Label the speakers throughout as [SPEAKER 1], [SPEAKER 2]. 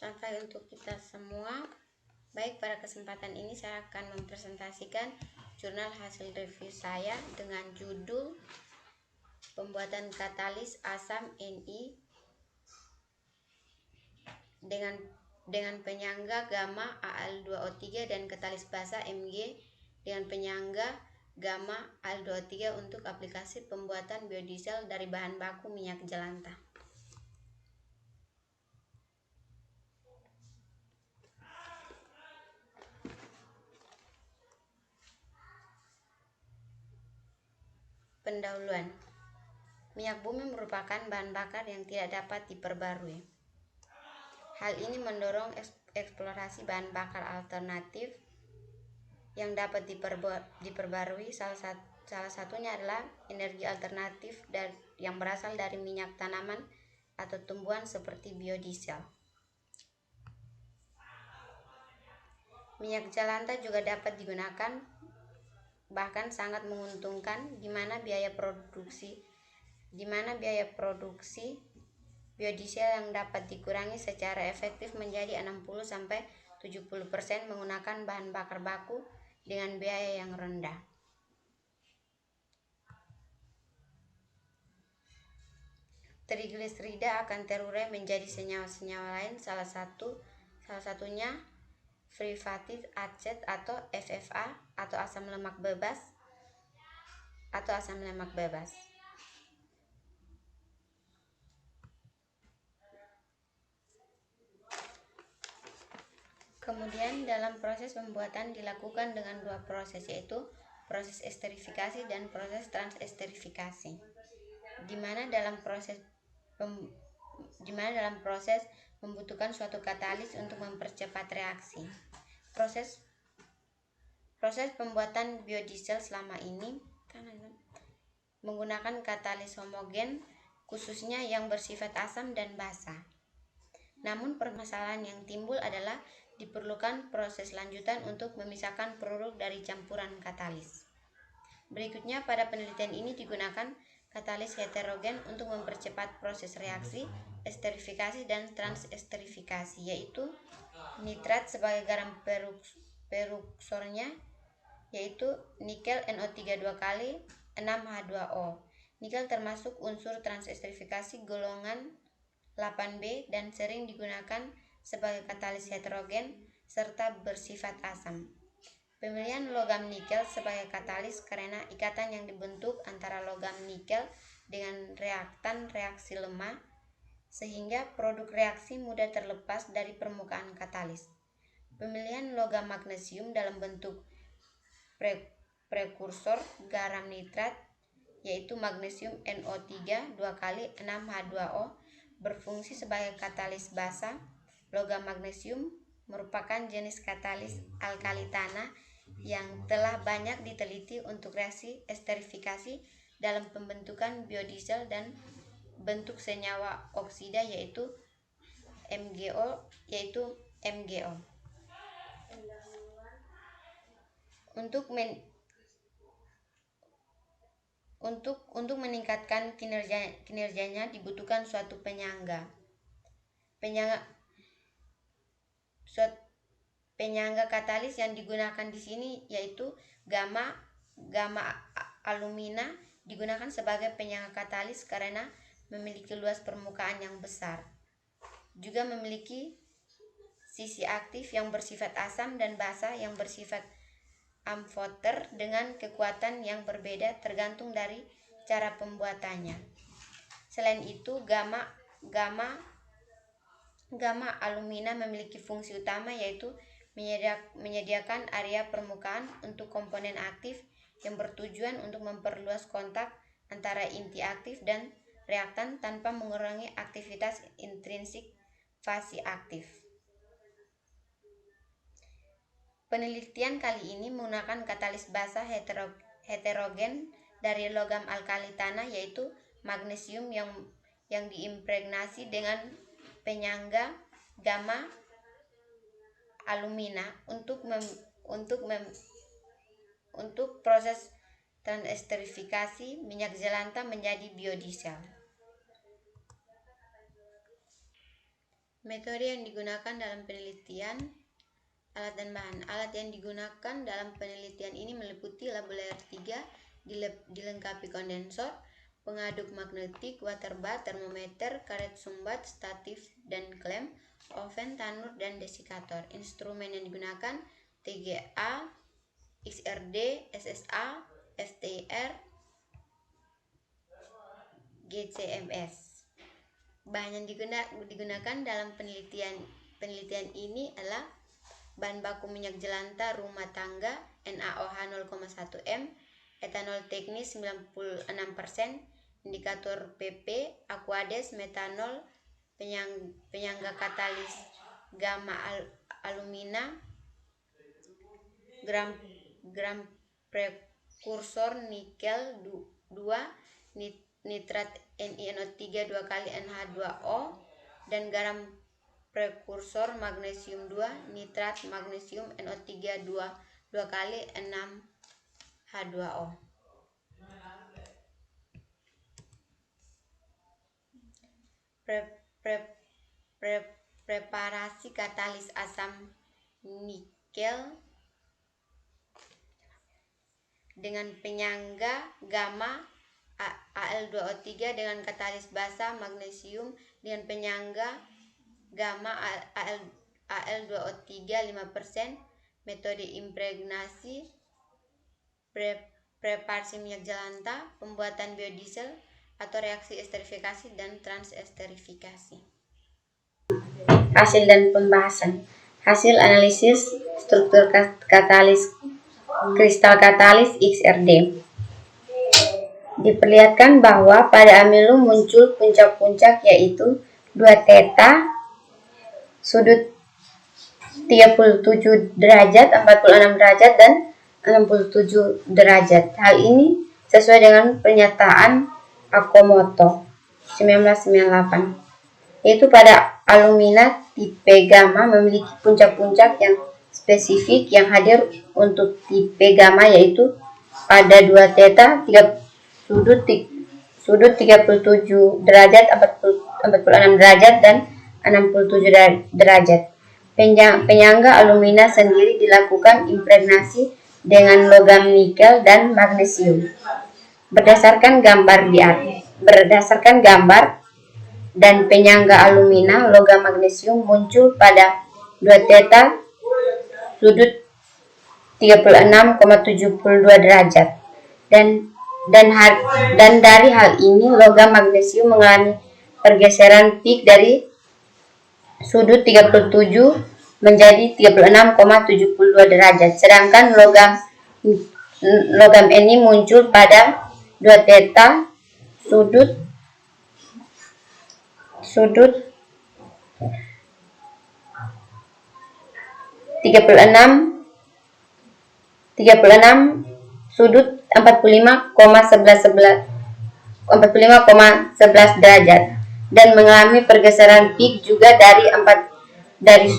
[SPEAKER 1] Selamat pagi untuk kita semua. Baik, pada kesempatan ini saya akan mempresentasikan jurnal hasil review saya dengan judul Pembuatan Katalis Asam Ni dengan penyangga gamma Al2O3 dan katalis basa Mg dengan penyangga gamma Al2O3 untuk aplikasi pembuatan biodiesel dari bahan baku minyak jelantah. Pendahuluan. Minyak bumi merupakan bahan bakar yang tidak dapat diperbarui. Hal ini mendorong eksplorasi bahan bakar alternatif yang dapat diperbarui. Salah satunya adalah energi alternatif yang berasal dari minyak tanaman atau tumbuhan seperti biodiesel. Minyak jelantah juga dapat digunakan, bahkan sangat menguntungkan, di mana biaya produksi biodiesel yang dapat dikurangi secara efektif menjadi 60-70% menggunakan bahan bakar baku dengan biaya yang rendah. Trigliserida akan terurai menjadi senyawa-senyawa lain, salah satunya free fatty acid atau FFA atau asam lemak bebas. Kemudian dalam proses pembuatan dilakukan dengan dua proses, yaitu proses esterifikasi dan proses transesterifikasi. Di mana dalam proses membutuhkan suatu katalis untuk mempercepat reaksi. Proses pembuatan biodiesel selama ini menggunakan katalis homogen, khususnya yang bersifat asam dan basa. Namun permasalahan yang timbul adalah diperlukan proses lanjutan untuk memisahkan produk dari campuran katalis. Berikutnya, pada penelitian ini digunakan katalis heterogen untuk mempercepat proses reaksi esterifikasi dan transesterifikasi, yaitu nitrat sebagai garam peruksornya, yaitu nikel NO3 2 kali 6H2O. Nikel termasuk unsur transesterifikasi golongan 8B dan sering digunakan sebagai katalis heterogen serta bersifat asam. Pemilihan logam nikel sebagai katalis karena ikatan yang dibentuk antara logam nikel dengan reaktan reaksi lemah, sehingga produk reaksi mudah terlepas dari permukaan katalis. Pemilihan logam magnesium dalam bentuk prekursor garam nitrat, yaitu magnesium NO3 2 kali 6H2O, berfungsi sebagai katalis basa. Logam magnesium merupakan jenis katalis alkali tanah yang telah banyak diteliti untuk reaksi esterifikasi dalam pembentukan biodiesel dan bentuk senyawa oksida, yaitu MgO. Untuk meningkatkan kinerjanya dibutuhkan suatu penyangga. Penyangga katalis yang digunakan di sini yaitu gamma alumina digunakan sebagai penyangga katalis karena memiliki luas permukaan yang besar. Juga memiliki sisi aktif yang bersifat asam dan basa yang bersifat amphoter dengan kekuatan yang berbeda tergantung dari cara pembuatannya. Selain itu, gamma alumina memiliki fungsi utama, yaitu menyediakan area permukaan untuk komponen aktif yang bertujuan untuk memperluas kontak antara inti aktif dan reaktan tanpa mengurangi aktivitas intrinsik fasi aktif. Penelitian kali ini menggunakan katalis basa heterogen dari logam alkali tanah, yaitu magnesium yang diimpregnasi dengan penyangga gamma alumina untuk proses transesterifikasi minyak jelantah menjadi biodiesel. Metode yang digunakan dalam penelitian, alat dan bahan. Alat yang digunakan dalam penelitian ini meliputi labo layer 3, dilengkapi kondensor, pengaduk magnetik, water bath, termometer, karet sumbat, statif dan klem, oven, tanur, dan desikator. Instrumen yang digunakan TGA, XRD, SSA, FTIR, GCMS. Bahan yang digunakan dalam penelitian ini adalah bahan baku minyak jelantah rumah tangga NaOH 0,1 m, etanol teknis 96%, indikator PP, Aquades, metanol, penyangga katalis gamma alumina, gram prekursor nikel 2, nitrat NiNO3 2 kali NH2O, dan garam prekursor magnesium 2, nitrat magnesium NO3 2 kali 6H2O. Preparasi katalis asam nikel dengan penyangga gamma Al2O3 dengan katalis basa magnesium dengan penyangga gamma Al2O3 5%, metode impregnasi, preparasi minyak jelantah, pembuatan biodiesel atau reaksi esterifikasi dan transesterifikasi. Hasil dan pembahasan. Hasil analisis struktur katalis kristal katalis XRD. Diperlihatkan bahwa pada amilu muncul puncak-puncak yaitu 2 theta, sudut 37 derajat, 46 derajat, dan 67 derajat. Hal ini sesuai dengan pernyataan Okamoto 1998, yaitu pada alumina tipe gamma memiliki puncak-puncak yang spesifik yang hadir untuk tipe gamma, yaitu pada 2 theta, sudut 37 derajat, 46 derajat, dan 67 derajat. Penyangga alumina sendiri dilakukan impregnasi dengan logam nikel dan magnesium. Berdasarkan gambar dan penyangga alumina, logam magnesium muncul pada 2 theta, sudut 36,72 derajat. Dan dari hal ini logam magnesium mengalami pergeseran peak dari sudut 37 menjadi 36,72 derajat, sedangkan logam ini muncul pada 2 theta, sudut 36 sudut 45,11 derajat, dan mengalami pergeseran peak juga dari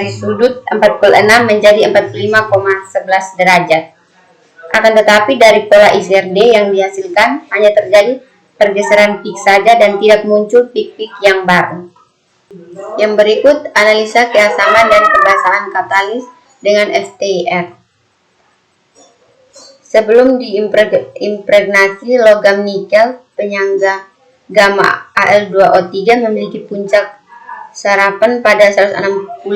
[SPEAKER 1] sudut 46 menjadi 45,11 derajat. Akan tetapi dari pola XRD yang dihasilkan hanya terjadi pergeseran peak saja dan tidak muncul peak-peak yang baru. Yang berikut analisa keasaman dan kebasahan katalis dengan FTIR. Sebelum diimpregnasi, logam nikel penyangga gamma Al2O3 memiliki puncak sarapan pada 165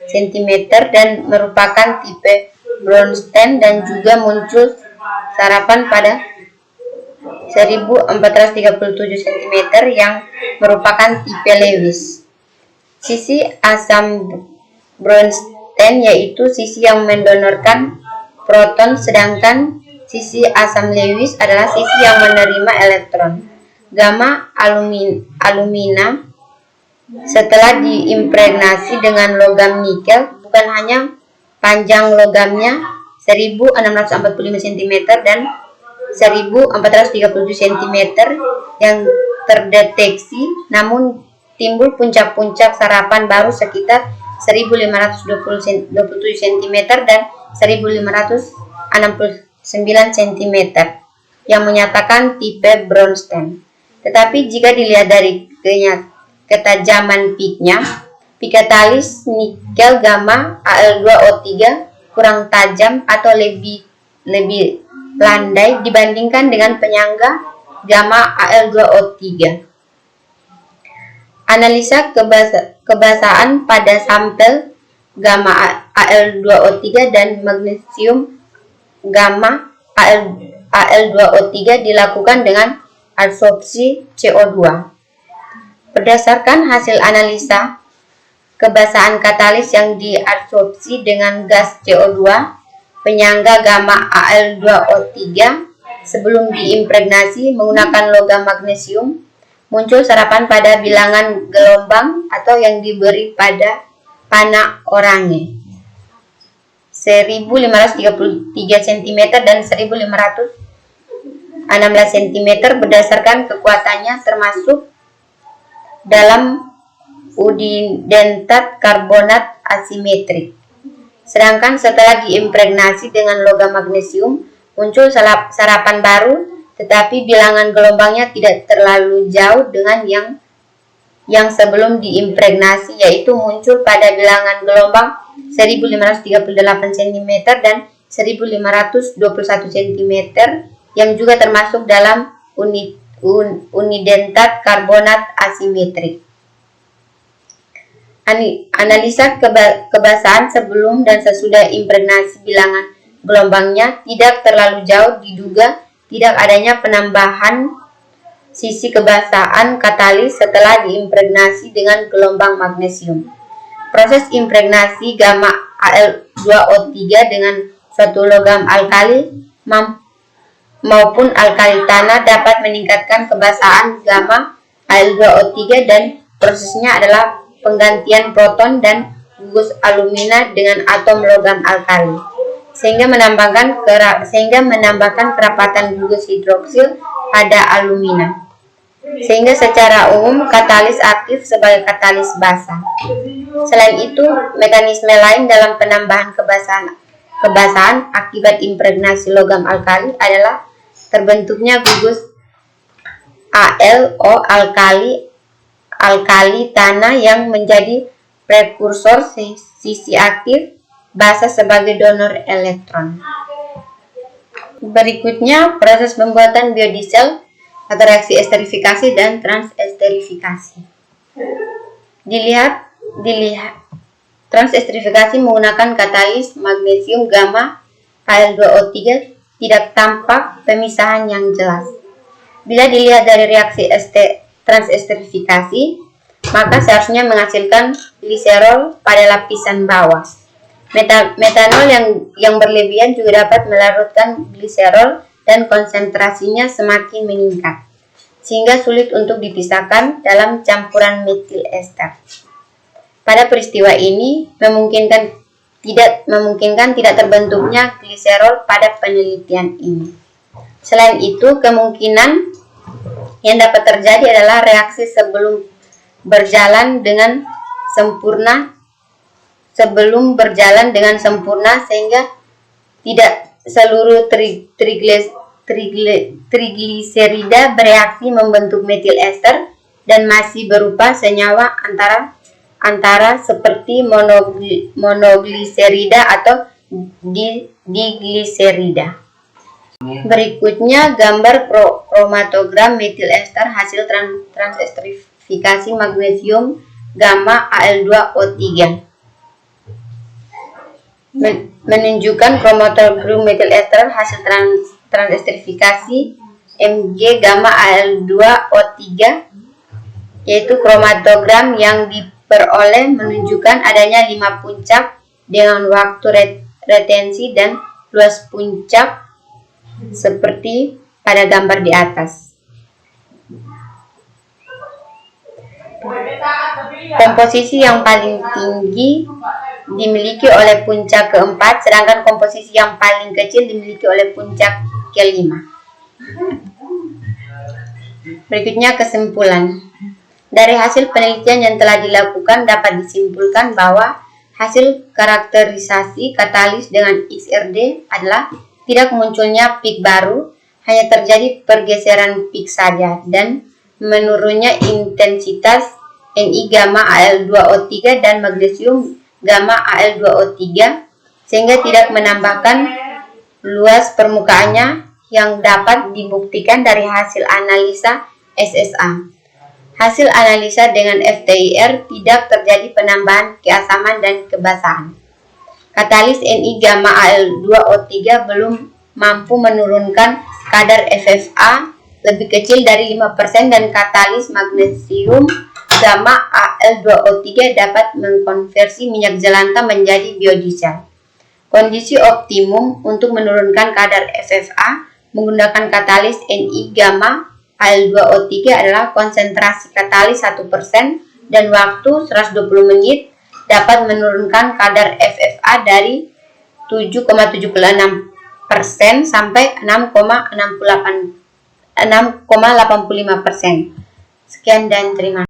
[SPEAKER 1] cm dan merupakan tipe Bronstein, dan juga muncul sarapan pada 1437 cm yang merupakan tipe Lewis. Sisi asam Bronstein yaitu sisi yang mendonorkan proton, sedangkan sisi asam Lewis adalah sisi yang menerima elektron. Gamma alumina setelah diimpregnasi dengan logam nikel, bukan hanya panjang logamnya 1645 cm dan 1437 cm yang terdeteksi, namun timbul puncak-puncak sarapan baru sekitar 1527 cm dan 1569 cm yang menyatakan tipe Bronstein. Tetapi jika dilihat dari ketajaman peaknya, peak katalis nikel gamma Al2O3 kurang tajam atau lebih landai dibandingkan dengan penyangga gamma Al2O3. Analisa kebasaan pada sampel gamma Al2O3 dan magnesium gamma Al2O3 dilakukan dengan absorpsi CO2. Berdasarkan hasil analisa kebasaan katalis yang diabsorpsi dengan gas CO2, penyangga gamma Al2O3 sebelum diimpregnasi menggunakan logam magnesium, muncul serapan pada bilangan gelombang atau yang diberi pada panah Orange 1533 cm dan 1516 cm berdasarkan kekuatannya termasuk dalam udidentat karbonat asimetrik. Sedangkan setelah diimpregnasi dengan logam magnesium, muncul serapan baru, tetapi bilangan gelombangnya tidak terlalu jauh dengan yang sebelum diimpregnasi, yaitu muncul pada bilangan gelombang 1538 cm dan 1521 cm yang juga termasuk dalam unidentat karbonat asimetrik. Analisa kebasaan sebelum dan sesudah impregnasi bilangan gelombangnya tidak terlalu jauh, diduga tidak adanya penambahan sisi kebasaan katalis setelah diimpregnasi dengan gelombang magnesium. Proses impregnasi gamma Al2O3 dengan suatu logam alkali maupun alkali tanah dapat meningkatkan kebasaan gamma Al2O3 dan prosesnya adalah penggantian proton dan gugus alumina dengan atom logam alkali sehingga menambahkan kerapatan gugus hidroksil pada alumina, sehingga secara umum katalis aktif sebagai katalis basa. Selain itu, mekanisme lain dalam penambahan kebasaan akibat impregnasi logam alkali adalah terbentuknya gugus AlO alkali tanah yang menjadi prekursor sisi aktif basa sebagai donor elektron. Berikutnya, proses pembuatan biodiesel atau reaksi esterifikasi dan transesterifikasi. Dilihat transesterifikasi menggunakan katalis magnesium gamma Al2O3 tidak tampak pemisahan yang jelas. Bila dilihat dari reaksi transesterifikasi, maka seharusnya menghasilkan gliserol pada lapisan bawah. Metanol yang berlebihan juga dapat melarutkan gliserol dan konsentrasinya semakin meningkat, sehingga sulit untuk dipisahkan dalam campuran metil ester. Pada peristiwa ini memungkinkan tidak terbentuknya gliserol pada penelitian ini. Selain itu, kemungkinan yang dapat terjadi adalah reaksi sebelum berjalan dengan sempurna sehingga tidak seluruh trigliserida bereaksi membentuk metil ester dan masih berupa senyawa antara seperti monogliserida atau digliserida. Berikutnya gambar kromatogram metil ester hasil transesterifikasi magnesium gamma Al2O3 menunjukkan kromatogram metil ester hasil transesterifikasi Mg gamma Al2O3, yaitu kromatogram yang diperoleh menunjukkan adanya 5 puncak dengan waktu retensi dan luas puncak seperti pada gambar di atas. Komposisi yang paling tinggi dimiliki oleh puncak keempat, sedangkan komposisi yang paling kecil dimiliki oleh puncak kelima. Berikutnya kesimpulan. Dari hasil penelitian yang telah dilakukan dapat disimpulkan bahwa hasil karakterisasi katalis dengan XRD adalah tidak munculnya peak baru, hanya terjadi pergeseran peak saja, dan menurunnya intensitas Ni gamma Al2O3 dan magnesium gamma Al2O3 sehingga tidak menambahkan luas permukaannya yang dapat dibuktikan dari hasil analisa SSA. Hasil analisa dengan FTIR tidak terjadi penambahan keasaman dan kebasahan. Katalis Ni gamma Al2O3 belum mampu menurunkan kadar FFA lebih kecil dari 5% dan katalis magnesium gamma Al2O3 dapat mengkonversi minyak jelantah menjadi biodiesel. Kondisi optimum untuk menurunkan kadar FFA menggunakan katalis Ni gamma Al2O3 adalah konsentrasi katalis 1% dan waktu 120 menit dapat menurunkan kadar FFA dari 7,76% sampai 6,85%. Sekian dan terima kasih.